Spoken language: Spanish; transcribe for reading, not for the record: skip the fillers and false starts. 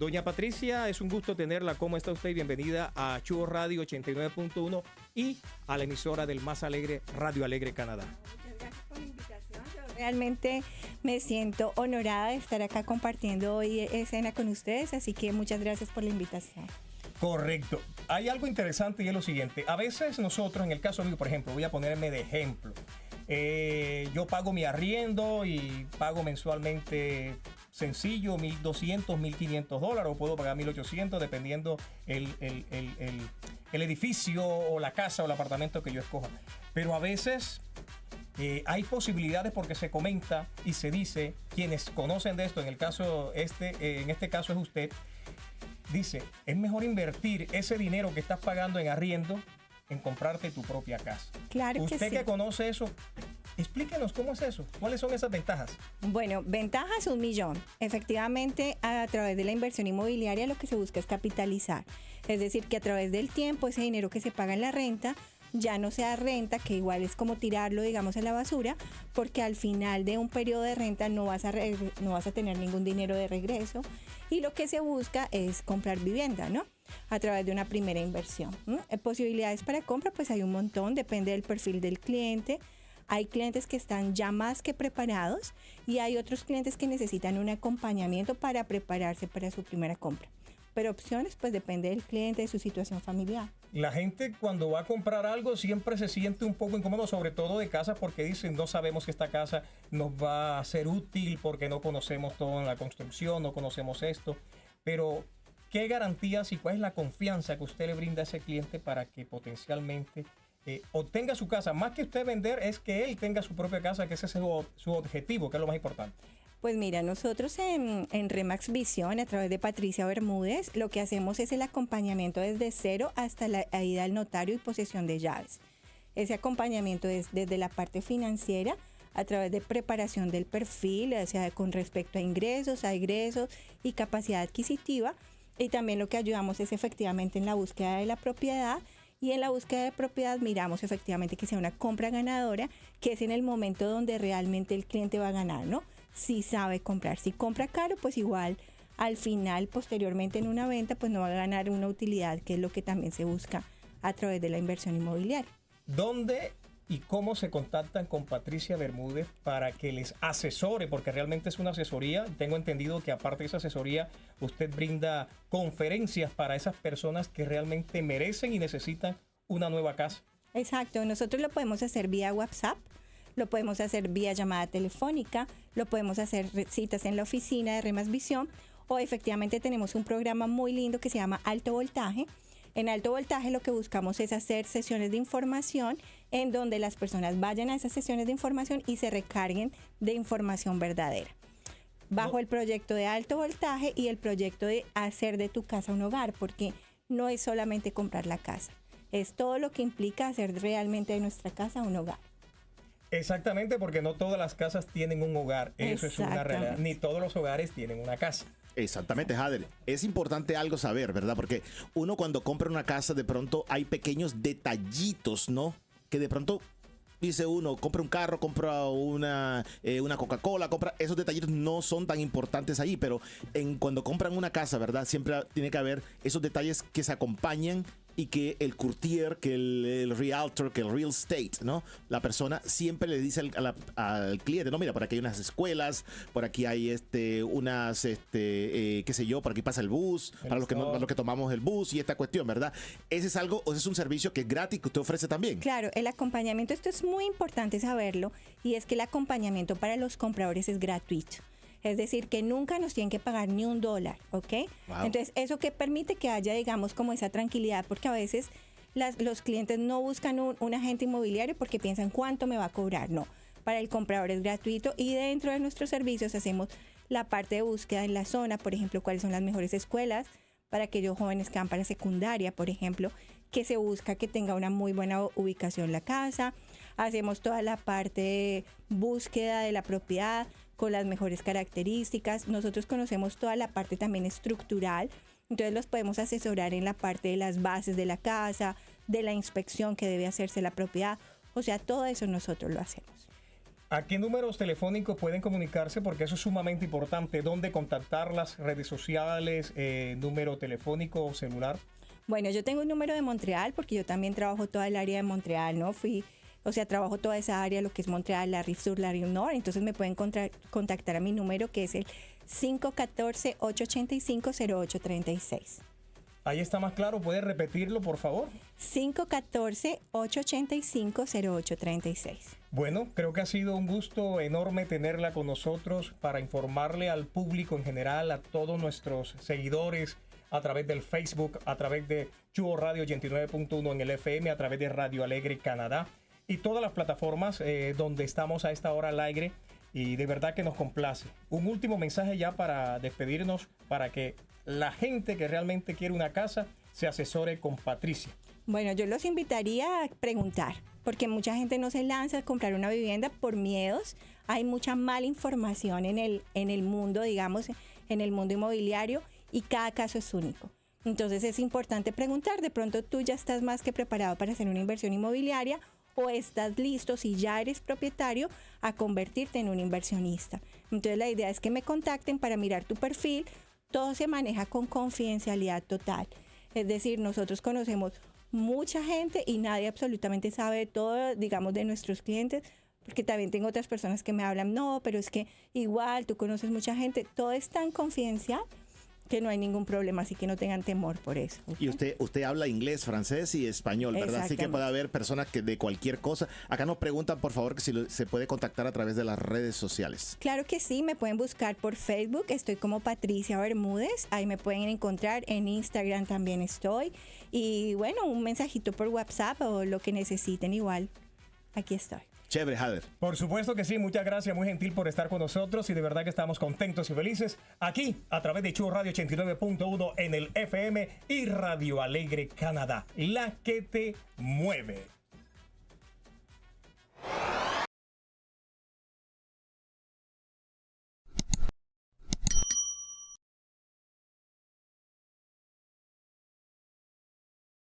Doña Patricia, es un gusto tenerla. ¿Cómo está usted? Bienvenida a Chuo Radio 89.1 y a la emisora del más alegre, Radio Alegre Canadá. Muchas gracias por la invitación. Yo realmente me siento honorada de estar acá compartiendo hoy escena con ustedes, así que muchas gracias por la invitación. Correcto. Hay algo interesante y es lo siguiente. A veces nosotros, en el caso mío, por ejemplo, voy a ponerme de ejemplo. Yo pago mi arriendo y pago mensualmente sencillo $1,200, $1,500 o puedo pagar $1,800 dependiendo el edificio o la casa o el apartamento que yo escoja. Pero a veces hay posibilidades porque se comenta y se dice, quienes conocen de esto, en este caso es usted, dice, es mejor invertir ese dinero que estás pagando en arriendo en comprarte tu propia casa. Claro que sí. Usted que conoce eso, explíquenos cómo es eso. ¿Cuáles son esas ventajas? Bueno, ventajas 1,000,000. Efectivamente, a través de la inversión inmobiliaria lo que se busca es capitalizar. Es decir, que a través del tiempo ese dinero que se paga en la renta ya no sea renta, que igual es como tirarlo, digamos, a la basura, porque al final de un periodo de renta no vas a tener ningún dinero de regreso. Y lo que se busca es comprar vivienda, ¿no? A través de una primera inversión. Posibilidades para compra, pues hay un montón, depende del perfil del cliente. Hay clientes que están ya más que preparados y hay otros clientes que necesitan un acompañamiento para prepararse para su primera compra. Pero opciones, pues depende del cliente, de su situación familiar. La gente cuando va a comprar algo siempre se siente un poco incómodo, sobre todo de casa, porque dicen no sabemos que esta casa nos va a ser útil porque no conocemos todo en la construcción, no conocemos esto. Pero, ¿qué garantías y cuál es la confianza que usted le brinda a ese cliente para que potencialmente obtenga su casa? Más que usted vender, es que él tenga su propia casa, que ese es su objetivo, que es lo más importante. Pues mira, nosotros en Remax Visión, a través de Patricia Bermúdez, lo que hacemos es el acompañamiento desde cero hasta la ida al notario y posesión de llaves. Ese acompañamiento es desde la parte financiera, a través de preparación del perfil, o sea, con respecto a ingresos, a egresos y capacidad adquisitiva. Y también lo que ayudamos es efectivamente en la búsqueda de la propiedad. Y en la búsqueda de propiedad miramos efectivamente que sea una compra ganadora, que es en el momento donde realmente el cliente va a ganar, ¿no? Si sabe comprar. Si compra caro, pues igual al final, posteriormente en una venta, pues no va a ganar una utilidad, que es lo que también se busca a través de la inversión inmobiliaria. ¿Dónde y cómo se contactan con Patricia Bermúdez para que les asesore? Porque realmente es una asesoría. Tengo entendido que aparte de esa asesoría, usted brinda conferencias para esas personas que realmente merecen y necesitan una nueva casa. Exacto. Nosotros lo podemos hacer vía WhatsApp, lo podemos hacer vía llamada telefónica, lo podemos hacer citas en la oficina de Remax Visión, o efectivamente tenemos un programa muy lindo que se llama Alto Voltaje. En Alto Voltaje lo que buscamos es hacer sesiones de información en donde las personas vayan a esas sesiones de información y se recarguen de información verdadera. Bajo el proyecto de Alto Voltaje y el proyecto de hacer de tu casa un hogar, porque no es solamente comprar la casa, es todo lo que implica hacer realmente de nuestra casa un hogar. Exactamente, porque no todas las casas tienen un hogar. Eso es una realidad. Ni todos los hogares tienen una casa. Exactamente, Jader. Es importante algo saber, ¿verdad? Porque uno cuando compra una casa, de pronto hay pequeños detallitos, ¿no? Que de pronto dice uno, compra un carro, compra una Coca-Cola, compra esos detallitos no son tan importantes ahí, pero cuando compran una casa, ¿verdad? Siempre tiene que haber esos detalles que se acompañan y que el courtier, que el realtor, que el real estate, ¿no? La persona siempre le dice al cliente, no, mira, por aquí hay unas escuelas, por aquí hay qué sé yo, por aquí pasa el bus, para los que tomamos el bus y esta cuestión, ¿verdad? Ese es un servicio que es gratis, que usted ofrece también. Claro, el acompañamiento, esto es muy importante saberlo, y es que el acompañamiento para los compradores es gratuito. Es decir, que nunca nos tienen que pagar ni $1, ¿ok? Wow. Entonces, eso que permite que haya, digamos, como esa tranquilidad, porque a veces los clientes no buscan un agente inmobiliario porque piensan cuánto me va a cobrar. No, para el comprador es gratuito, y dentro de nuestros servicios hacemos la parte de búsqueda en la zona, por ejemplo, cuáles son las mejores escuelas para aquellos jóvenes que van para secundaria, por ejemplo, que se busca que tenga una muy buena ubicación la casa. Hacemos toda la parte de búsqueda de la propiedad con las mejores características. Nosotros conocemos toda la parte también estructural, entonces los podemos asesorar en la parte de las bases de la casa, de la inspección que debe hacerse la propiedad, o sea, todo eso nosotros lo hacemos. ¿A qué números telefónicos pueden comunicarse? Porque eso es sumamente importante. ¿Dónde contactar? Las redes sociales, número telefónico o celular. Bueno, yo tengo un número de Montreal porque yo también trabajo toda el área de Montreal, ¿no? Trabajo toda esa área, lo que es Montreal, la Rive Sur, la Rive Nord. Entonces me pueden contactar a mi número que es el 514-885-0836. Ahí está más claro. ¿Puede repetirlo, por favor? 514-885-0836. Bueno, creo que ha sido un gusto enorme tenerla con nosotros para informarle al público en general, a todos nuestros seguidores, a través del Facebook, a través de Chuo Radio 89.1 en el FM, a través de Radio Alegre Canadá y todas las plataformas donde estamos a esta hora al aire. Y de verdad que nos complace. Un último mensaje ya para despedirnos, para que la gente que realmente quiere una casa se asesore con Patricia. Bueno, yo los invitaría a preguntar, porque mucha gente no se lanza a comprar una vivienda por miedos. Hay mucha mala información en el mundo, digamos, en el mundo inmobiliario, y cada caso es único. Entonces es importante preguntar. De pronto tú ya estás más que preparado para hacer una inversión inmobiliaria, o estás listo, si ya eres propietario, a convertirte en un inversionista. Entonces la idea es que me contacten para mirar tu perfil. Todo se maneja con confidencialidad total. Es decir, nosotros conocemos mucha gente y nadie absolutamente sabe de todo, digamos, de nuestros clientes, porque también tengo otras personas que me hablan, no, pero es que igual tú conoces mucha gente. Todo es tan confidencial que no hay ningún problema, así que no tengan temor por eso. ¿Okay? Y usted habla inglés, francés y español, ¿verdad? Así que puede haber personas que de cualquier cosa. Acá nos preguntan, por favor, que si se puede contactar a través de las redes sociales. Claro que sí, me pueden buscar por Facebook, estoy como Patricia Bermúdez, ahí me pueden encontrar, en Instagram también estoy. Y bueno, un mensajito por WhatsApp o lo que necesiten igual, aquí estoy. Chévere, Hader. Por supuesto que sí, muchas gracias, muy gentil por estar con nosotros y de verdad que estamos contentos y felices aquí a través de Chuo Radio 89.1 en el FM y Radio Alegre Canadá, la que te mueve.